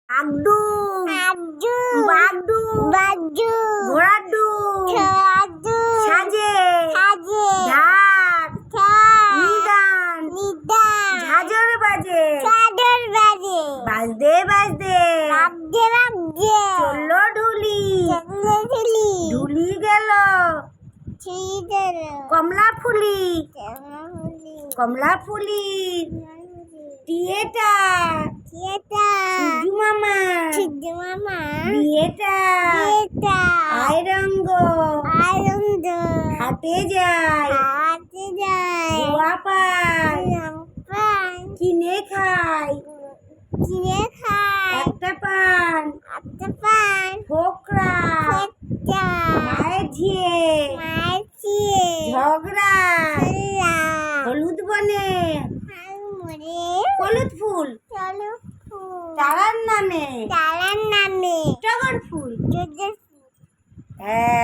আগডুম আগডুম বাগডুম বাগডুম ঘোড়ার ডুম ঘোড়াডুম সাজে সাজে ঢাক ঢাক নিদান নিদান ঝাঁঝর বাজে চাদর বাজে বাজতে বাজতে বাজে বাজে চললো ঢুলি চলে ঝুলি ঢুলি গেল ছিঁড়ে কমলা ফুলি ঝুলি কমলা ফুলি টিয়েটা এটা সুজু মামা ছিদ্র মামা বিয়েটা এটা আইরঙ্গ আনন্দ হাতে যায় হাতে যায় গোয়া পায় পান কিনে খায় কিনে খায় একটা পান একটা পান ফোকরা খোঁজা মায়ের ঝিয়ে মায়ের চিয়ে ঝগড়া খেলা হলুদ বনে হাল মরে হলুদ ফুল চলো ফুল তারার নামে তারার নামে টগর ফুল যুদ্ধ হ্যাঁ